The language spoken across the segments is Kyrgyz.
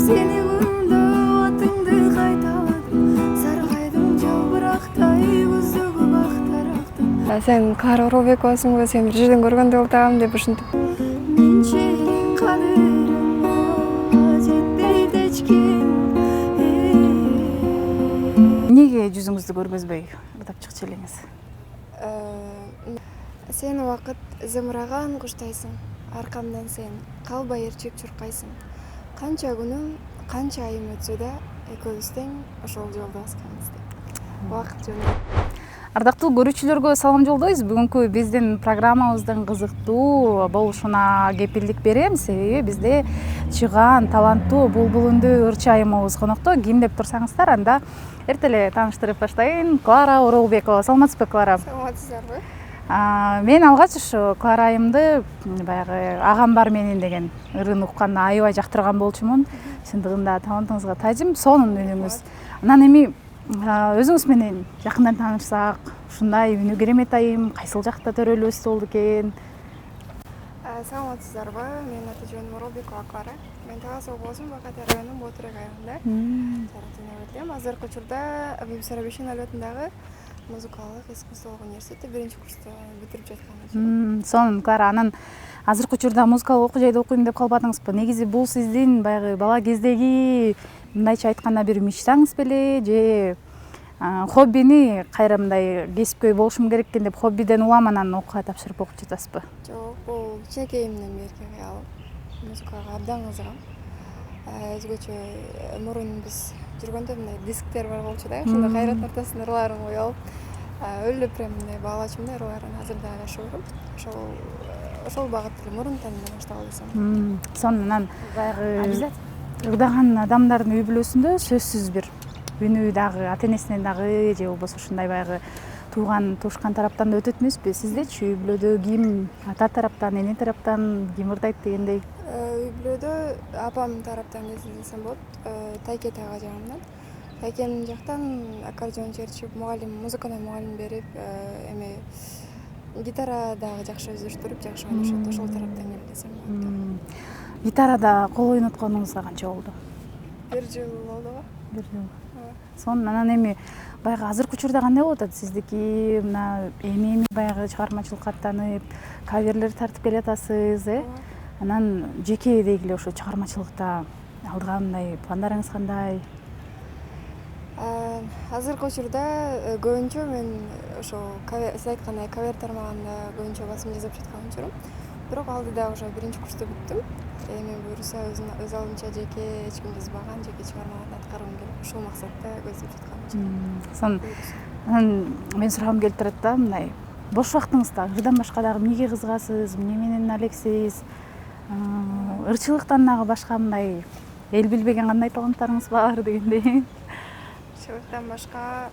Seni gururlu atыңды кайталадым, саргайдым жалбырактай көздөгү бактарактым. Сен Клара Оралбековасың, сен бир жерден көргөндөй болуп атам деп ушинтип. Менчерин кадырыма жетпейт эч ким. Неге жүзүңүздү көргөзбөй ырдап чыкчу элеңиз? Сен убакыт зымыраган куштайсың, аркамдан сен калбай ээрчип чуркайсың. Канча күнүм, канча айым өтсө да, экөөбүз тең ошол жолдо басканбыз деп. Убакыт жөнүндө. Ардактуу көрүүчүлөргө салам жолдойбуз. Бүгүнкү биздин программабыздын кызыктуу болушуна кепилдик берем, себеби бизде чыгаан таланттуу булбул үндүү ырчы айымыбыз конокто. Ким деп турсаңыздар, анда эрте эле тааныштырып баштайын. Клара Оралбекова. Саламатсызбы, Клара? Саламатсыздарбы? Мен алгач ушу Клара айымды баягы агам бар менен деген ырын укканда аябай жактырган болчумун. Чындыгында талантыңызга таажим, сонун үнүңүз. Анан эми өзүңүз менен жакындан таанышсак, ушундай үнү керемет айым кайсыл жакта төрөлүп өстү болду экен? Саламатсыздарбы? Менин аты жөнүм Оралбекова Клара. Мен Талас облусунун Бакат районунун Ботурек айылында жаратылып. Азыркы учурда Бибисара Бишенали атындагы музыкалык искусстволук университетте 1-курста бүтүрүп жаткам. Сонун, Клара, анан азыркы учурда музыкалык окуу жайда окуйм деп калбадыңызбы? Негизи бул сиздин баягы бала кездеги, мындайча айтканда, бир мечтаңыз беле, же хоббини кайра мындай кесипкөй болушум керек экен деп хоббиден улам анан окууга тапшырып окуп жатасызбы? Жок, бул кичинекейимден берки кыялым. Музыкага абдан кызыгам. Өзгөчө мурун биз жүргөндө мындай дисктер бар болчу да, ошондо кайраттын ортосунда ырларын коюп, өлү прям мындай баалачумун да ырларын, азыр дагы эле ошол ошол багыт эле мурунтан эле башталды десем. Сонун, анан баягы ырдаган адамдардын үй бүлөсүндө сөзсүз бир үнү дагы ата энесинен дагы же болбосо ушундай баягы тууган туушкан тараптан да өтөт эмеспи? Сиздечи үй бүлөдө ким, ата тараптан, эне тараптан ким ырдайт дегендей? Үй бүлөдө апам тараптан десем болот, Тайке тага жагымдан. Тайкенин жактан аккордеон чертишип, мугалим, музыканын мугалим берип, эми гитара дагы жакшы өздөштүрүп, жакшы ойношот. Ошол тараптан келет десем болот. Гитарада кол ойнотконуңузга канча болду? 1 жыл болду го. 1 жыл. Сонун, анан эми баягы азыркы учурда кандай болуп атат? Сиздики мына эми баягы чыгармачылыкка аттанып, каверлер тартып келатасыз, Анан жеке деги ошо чыгармачылыкта алдыга мындай пландарыңыз кандай? Азыркы учурда көбүнчө мен ошо сиз айткандай кавер тармагында көбүнчө басым жасап жаткан учурум. Бирок алдыда уже 1-курсту бүттүм. Эми буюрса өз алдынча жеке эч ким жазбаган жеке чыгармаларды аткаргым келип, ушул максатта көздөп жаткан. Сонун. Анан мен сурагым келип турат да, мындай бош убактыңызда ырдан башка дагы эмнеге кызыгасыз, эмне менен алексиз? Ырчылыктан дагы башка мындай эл билбеген кандай таланттарыңыз бар дегендей? Ырчылыктан башка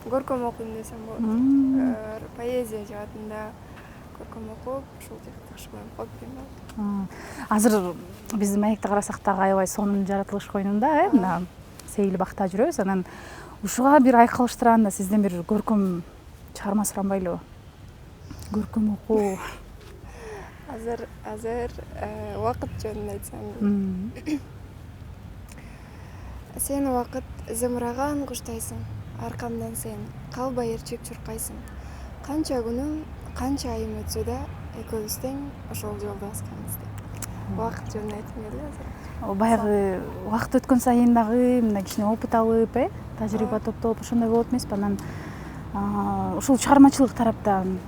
көркөм окуйм десем болот. Поэзия жаатында көркөм окуп, ушул жакшы көрөм, хоббим болот. Азыр биздин маекти карасак дагы аябай сонун жаратылыш коюнунда, мына Сейил бакта жүрөбүз. Анан ушуга бир айкалыштырганда сизден бир көркөм чыгарма суранбайлыбы? Көркөм окуу. Азыр убакыт жөнүндө айтсам. Сен убакыт зымыраган куштайсың, аркамдан сен калбай ээрчип чуркайсың. Канча күнүм, канча айым өтсө да, экөөбүз тең ошол жолдо басканбыз деп. Убакыт жөнүндө айткым келди азыр. Баягы убакыт өткөн сайын дагы мындай кичине опыт алып, тажрыйба топтоп ошондой болот эмеспи? Анан ушул чыгармачылык тараптан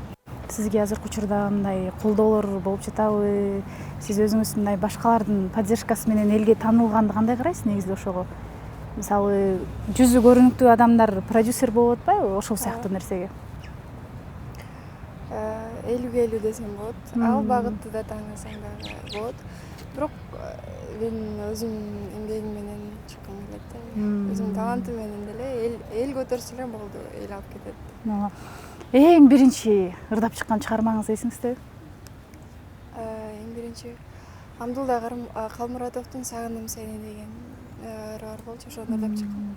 сизге азыркы учурда мындай колдоолор болуп жатабы? Сиз өзүңүз мындай башкалардын поддержкасы менен элге таанылганды кандай карайсыз негизи ошого? Мисалы, жүзү көрүнүктүү адамдар продюсер болуп атпайбы? Ошол сыяктуу нерсеге. 50-50 десем болот. Ал багытты да тандасаң дагы болот. Бирок мен өзүмдүн эмгегим менен чыккым келет да. Өзүмдүн талантым менен деле эл көтөрсө эле болду, эл алып кетет. Эң биринчи ырдап чыккан чыгармаңыз эсиңизде? Эң биринчи Абдулла Калмуратовдун Сагындым сени деген ыры бар болчу, ошону ырдап чыккам.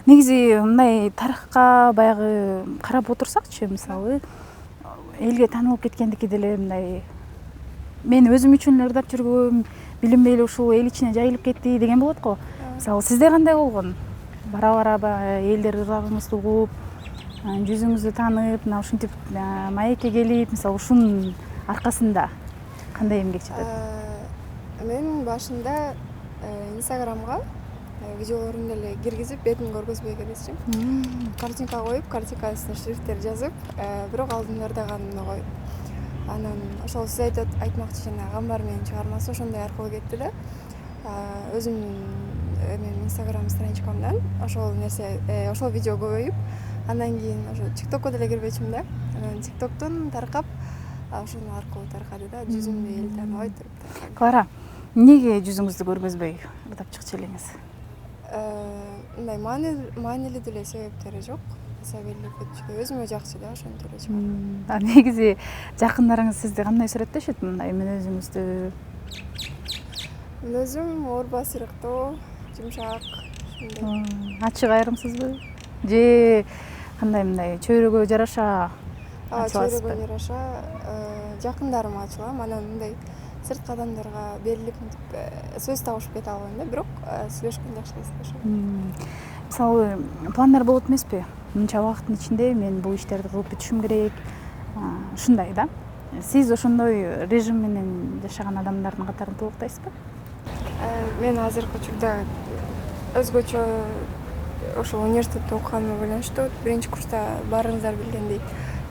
Негизи мындай тарыхка баягы карап отурсакчы, мисалы, элге таанылып кеткендики деле мындай мен өзүм үчүн ырдап жүргөм, билинбей эле ушул эл ичине жайылып кетти деген болот го. мисалы сизде кандай болгон? Бара бара элдер ыргагыңызды угуп, жүзүңүздү таанып, мына ушинтип маекке келип, мисалы ушунун аркасында кандай эмгек жатат? Мен башында Инстаграмга видеолорумду эле киргизип, бетин көргөзбөй келесичим. Картинка коюп, картинканын үстүнө шрифттер жазып, бирок алдымдарда кандымда коюп. Анан ошол сиз айтмакчы жанагы Камбар менин чыгармасы ошондой аркылуу кетти да. Өзүмдүн Инстаграм страничкамдан ошол нерсе, ошол видео көбөйүп, андан кийин ошо ТикТокко деле кирбечимин да. Анан ТикТоктон таркап, ошонун аркылуу таркады да, жүзүмдү эл тааныбай туруп таркады. Клара, эмнеге жүзүңүздү көргөзбөй ырдап чыкчу элеңиз? Мындай маанилүү деле себептери жок. Сабийлик өтчү, өзүмө жакчы да, ошентип эле чыгат. Негизи жакындарыңыз сизди кандай сүрөттөшөт мындай мүнөзүңүздү? Мүнөзүм оорба сыйрыктоо, жумшак, ушундай. Ачык айрымсызбы? Же кандай мындай чөйрөгө жараша ачыласызбы? Чөйрөгө жараша жакындарыма ачылам, анан мындай сырткы адамдарга берилип сөз табышып кете албайм да, бирок сүйлөшкөн жакшы эсилешем. Мисалы, пландар болот эмеспи? Мынча убакыттын ичинде мен бул иштерди кылып бүтүшүм керек. Ушундай да. Сиз ошондой режим менен жашаган адамдардын катарын толуктайсызбы? Мен азыркы учурда өзгөчө ошол университетте окуганыма байланыштуу. Биринчи курста баарыңыздар билгендей,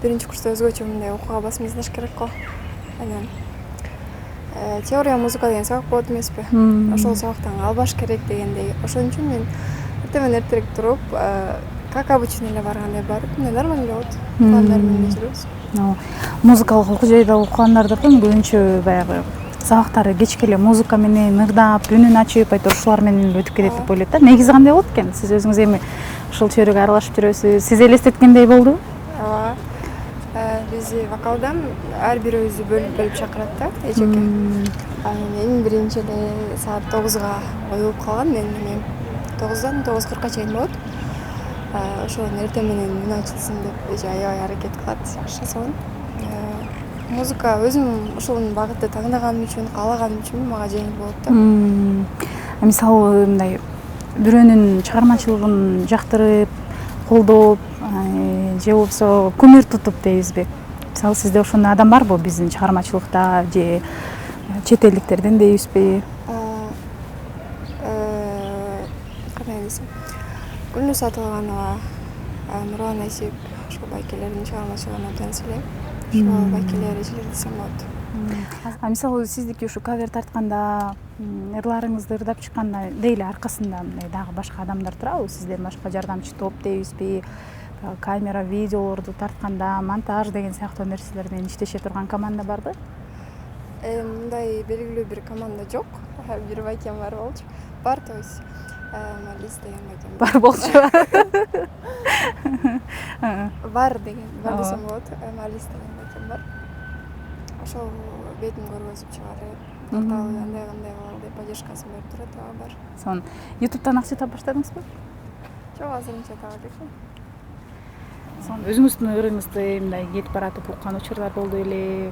биринчи курста өзгөчө мындай окууга басым издеш керек го. Анан теория музыка деген сабак болот эмеспи? Ошол сабактан албаш керек дегендей. Ошон үчүн мен эртемен эртерээк туруп, как обычно эле баргандай барып, мындай нормально эле болот. Пландар менен жүрөбүз. Музыкалык окуу жайда окугандардын көбүнчө баягы сабактары кечке эле музыка менен ырдап, үнүн ачып, айтор ушулар менен өтүп кетет деп ойлойт да. Негизи кандай болот экен? Сиз өзүңүз эми ушул чөйрөгө аралашып жүрөсүз. Сиз элестеткендей болдубу? Ооба. Бизди вокалдан ар бирөөбүздү бөлүп чакырат да, эчекке. Анан эң биринчи эле саат 9га коюлуп калган, мен 9дан 9:40га чейин болот. Ошол эртең менен үн ачылсын деп аябай аракет кылат, жасаган. Музыка өзүм ушул багытты таңдаганым үчүн, каалаганым үчүн мага жеңил болот да. Мисалы, мындай бирөөнүн чыгармачылыгын жактырып, колдоп, же болбосо күмүр тутуп дейбизби? Мисалы, сизде ошондой адам барбы биздин чыгармачылыкта же чет элдиктерден дейбизби? Кандай десем, Гүлнүр Сатылганова, Нурлан Айсип, ошол байкелердин чыгармачылыгына таныс элем. Ошол байкелер эжелер десем болот. Мисалы, сиздики ушу кавер тартканда, ырларыңызды ырдап чыкканда дейли аркасында мындай дагы башка адамдар турабы? Сизден башка жардамчы топ дейбизби? Камера, видеолорду тартканда, монтаж деген сыяктуу нерселер менен иштеше турган команда барбы? Мындай белгилүү бир команда жок. Бир байкем бар болчу. Бар, то есть Малис деген байкем бар болчу. Бар десем болот. Малис деген байкем бар. Ошол бетин көргөзүп чыгарып, андай болду деп поддержкасын берип турат, бар. Сон YouTube'дан акча таап баштадыңызбы? Жок, азырынча таба элекмин. Сон өзүңүздүн ырыңызды мындай кетип баратып уккан учурлар болду эле.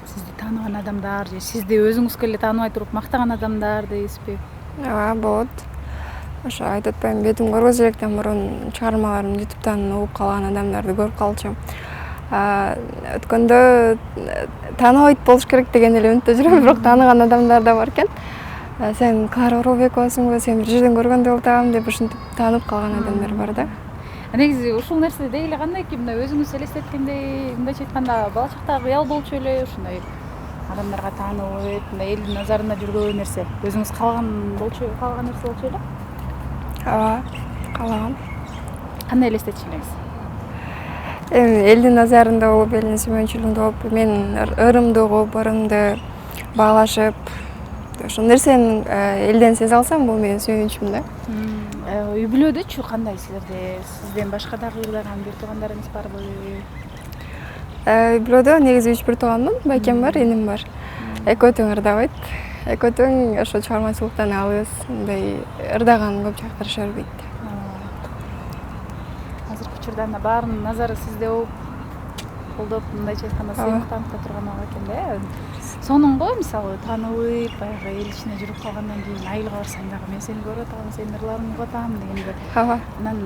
Сизди тааныган адамдар же сизди өзүңүзгө эле тааныбай туруп мактаган адамдар дейсизби? Ооба, болот. Ошо айтып атпаймынбы, бетим көргөзүлөктөн мурун чыгармаларымды YouTube'дан угуп калган адамдарды көрүп калчумун. Өткөндө тааныбайт болуш керек деген эле үмүттө жүрөм, бирок тааныган адамдар да бар экен. Сен Клара Оролбековасыңбы, сени бир жерден көргөндөй болуп атам деп ушинтип таанып калган адамдар бар да. Негизи ушул нерсе дейли кандай экен, мындай өзүңүз элестеткендей, мындайча айтканда бала чакта кыял болчу эле, ушундай адамдарга таанылып, мындай элдин назарында жүргөн нерсе. Өзүңүз каалаган нерсе болчу эле? Ооба, каалагам. Кандай элестетчү элеңиз? Элдин назарында болуп, элдин сүймөнчүлүгүндө болуп, мен ырымды угуп, ырымды баалашып, ошол нерсени элден сезе алсам, бул менин сүйүнүчүм да. Үй бүлөдөчү кандай силерде? Сизден башка дагы ырдаган бир туугандарыңыз барбы? Үй бүлөдө негизи 3 бир тууганмын, байкем бар, иним бар. Экөө тең ырдабайт. Экөө тең ошо чыгармачылыктан алыс, мындай ырдаган көп жактырыша бербейт. Азыркы учурда баарынын назары сизде болуп, колдоп, мындайча айтканда сыймыктанып да турган экен да. сонун го мисалы таанылып баягы эл ичинде жүрүп калгандан кийин айылга барсаң дагы мен сени көрүп атам, сенин ырларыңды угуп атам дегенде. Ооба. Анан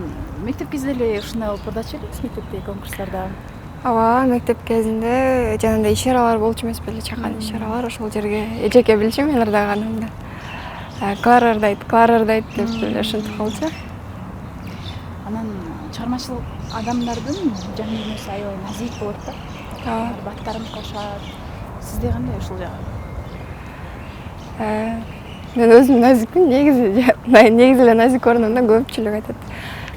мектеп кезинде эле ушундай болуп подача элебиз мектептеги конкурстарда. Ооба, мектеп кезинде жанагындай ишаралар болчу эмес беле, чакан ишаралар, ошол жерге эжеке билчү мен ырдаганымды. Клара ырдайт деп эле ушинтип калчу. Анан чыгармачыл адамдардын жан дүйнөсү аябай назик болот да. Ооба. Баттарын кошот. Сизде кандай ушул жагы? Мен өзүм назикмин, негизи эле назик көрүнөм да, көпчүлүк айтат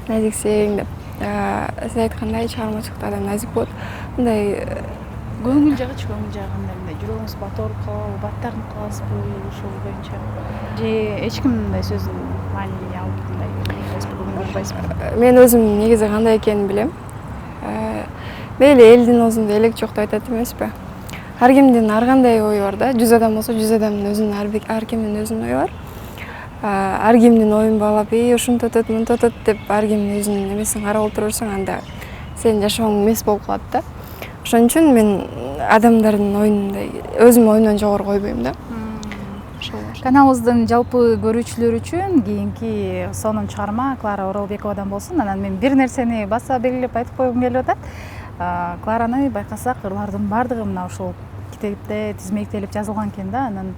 назиксиң деп. Сиз айткандай чыгармачылыкта адам назик болот. Мындай Көңүл жагычы кандай мындай жүрөгүңүз батор калабы, баттарын кыласызбы ошол боюнча? Же эч ким мындай сөздүн маанилиги алып мындай көңүл бурбайсызбы? мен өзүм негизи кандай экенин билем. Мейли элдин оозунда элек жок деп айтат эмеспи? Ар кимдин ар кандай ою бар да. 100 адам болсо 100 адамдын өзүнүн ар кимдин өзүнүн ою бар. Ар кимдин оюн баалап, ушинтип атат, мынтип атат деп ар кимдин өзүнүн эмесин карап отура берсең, анда сенин жашооң эмес болуп калат да. Ошон үчүн мен адамдардын оюн өзүмдүн оюмдан жогору койбойм да. Каналыбыздын жалпы көрүүчүлөр үчүн кийинки сонун чыгарма Клара Оралбековадан болсун. Анан мен бир нерсени баса белгилеп айтып койгум келип атат. Клараны байкасак, ырлардын баардыгы мына ушул китепте тизмектелип жазылган экен да. Анан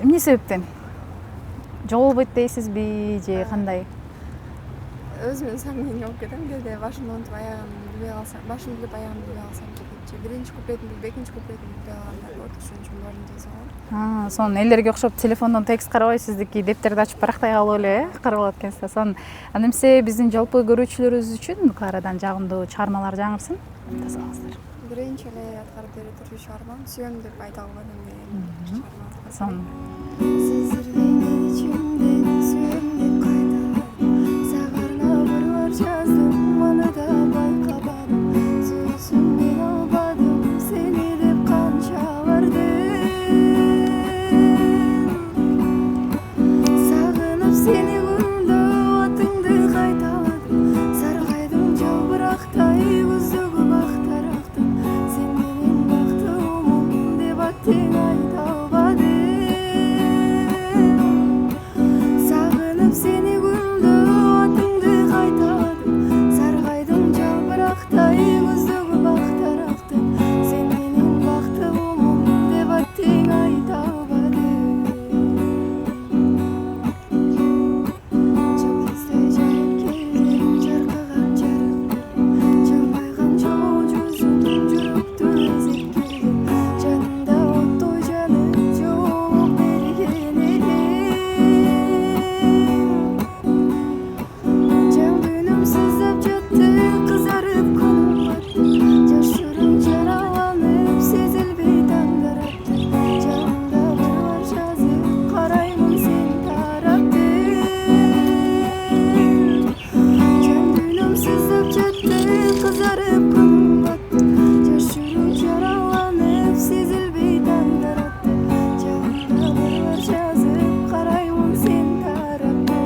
эмне себептен? Жоголбойт дейсизби же кандай? Өзүмөн сомнение болуп кетем, кээде башымды унутуп аягын билбей калсам, башымды билип аягын билбей калсам же биринчи куплетин билип, экинчи куплетин билбей калганда болот. Ошон үчүн баарын жазып алам. Сонун элдерге окшоп телефондон текст карабай, сиздики дептерди ачып барактай калып эле карап алат экенсиз. Сонун. Анда эмесе биздин жалпы көрүүчүлөрүбүз үчүн Кларадан жагымдуу чыгармалар жаңырсын. Жасаңыздар. Биринчи эле аткарып бере турчу чыгармам сүйөм деп айта албадым деген чыгарма. Сонун. Сезилген ичимде сүйөм деп кайталадым, сагарна бурлар жаздым, аны да байкабадым, сөзүмдөн албадым сени деп канча бардым, сагынып сени күндө атыңды кайталадым, саргайдым жалбырактай көздөгү бактарактын, сен менен бактымын деп аттың айта албадым. Seni güldü atındı kaytadım, sargaydım жалбырактай көздөгү бактарактын, сен менин бактымын деп аттың айта албадым. Жылдыздай жайып келген жаркыган жарык, жылмайган жоо жүзүң жүрөктү эзеп келген, жанымда оттой жанып жооп берген элем. Сыздап жатты, кызарып күнүм батты, жашырым жараланып сезилбей таңдар атты, жанымда ырлар жазып караймын сен тараптын. Жан дүйнөм сыздап жатты, кызарып күнүм батты, жашырым жараланып сезилбей таңдар атты, жанымда ырлар жазып караймын сен тараптын.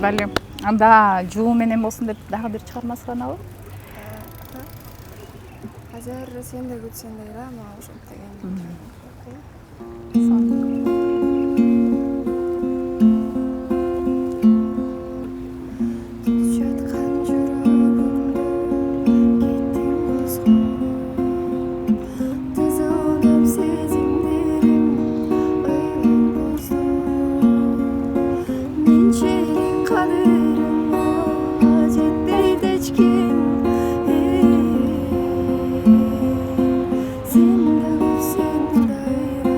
Бале. Анда жуу менен болсун деп дагы бир чыгарма суранабы? Азыр сен да күтсең да мага ошентип деген. Жаткан жүрөгүмдө кеттиң козгоп, тызылдап сезимдерим ыйлап бозду. Менчилик кадырыма жетпейт эч ким, сен да күтсең да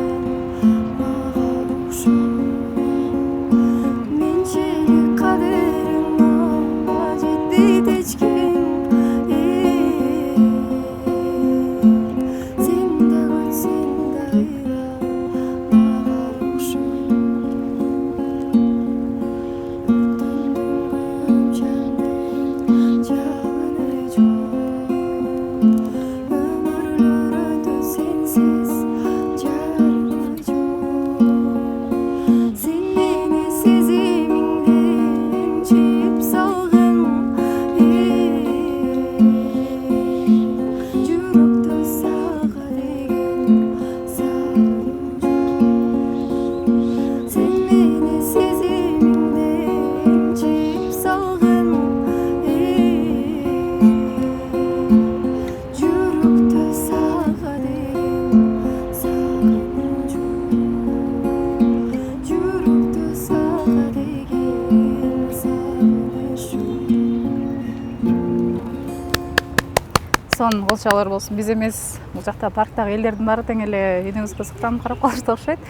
сонун кол чабуулар болсун. Биз эмес, бул жакта парктагы элдердин баары тең эле үйүңүзгө кызыктанып карап калышты окшойт.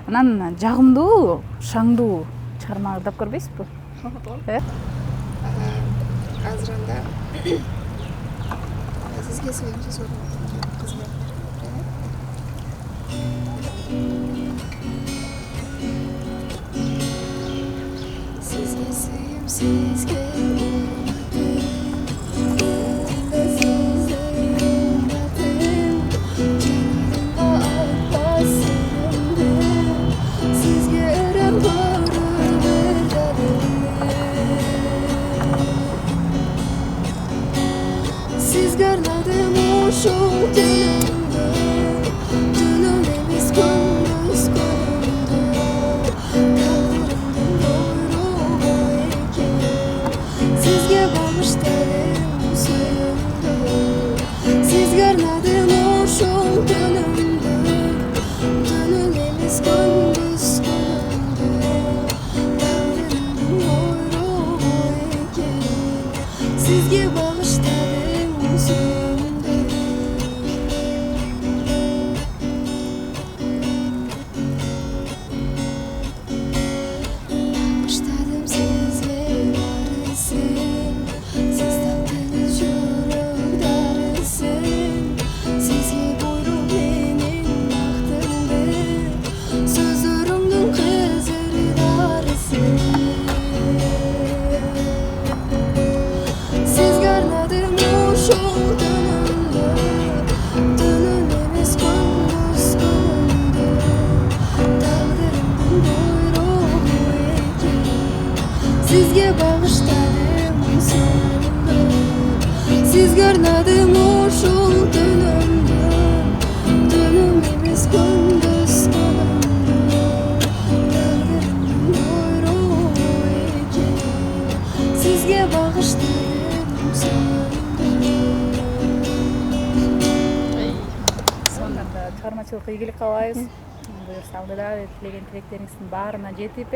Анан жагымдуу, шаңдуу чыгарма ырдап көрбөйсүзбү? Азыр анда сизге сөйлөмчү суроо кызмат. Сизге сүйүм, сизге Sizgarladım uşul dönümdü Dönüm emis gündüz günümdü Taqdirimdin buyruğu eкен Sizge bağışladım suyumdu Sizgarladım uşul dönümdü Dönüm emis gündüz günümdü Taqdirimdin buyruğu eкен Sizge bağışladım Bağışladım sizge varısın Siz tapdınız жүрөгдарысın Sizge buyruq menin baqtımdı Sözürümdün qızırdarısın Sizge arnadım uşul dönümdü Dönüm emis gündüz günümdü Taqdirimdin buyruğu eкен Sizge bağışladım suyumdu Sizge arnadım uşul dönümdü Dönüm emis gündüz günümdü Taqdirimdin buyruğu eкен Sizge bağışladım Сонда чыгармачылыкка ийгилик каалайбыз. Буюрса алдыда тилеген тилектериңиздин баарына жетип,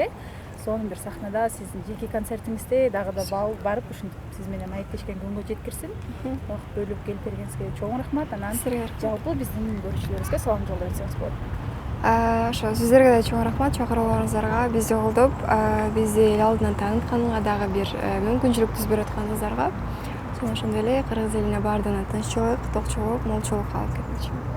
сонун бир сахнада сиздин жеке концертиңизде дагы да барып ушинтип сиз менен маектешкен күнгө жеткирсин. Убакыт бөлүп келип бергениңизге чоң рахмат. Анан жалпы биздин көрүүчүлөрүбүзгө салам жолдой берсеңиз болот. Ошо сиздерге да чоң рахмат чакырууларыңыздарга, бизди колдоп, бизди эл алдынан таанытканга, дагы бир мүмкүнчүлүк түзүп бератканыңыздарга. Ошондой эле кыргыз элине баардыгына тынччылык, токчулук, молчулук каалап кетмекчимин.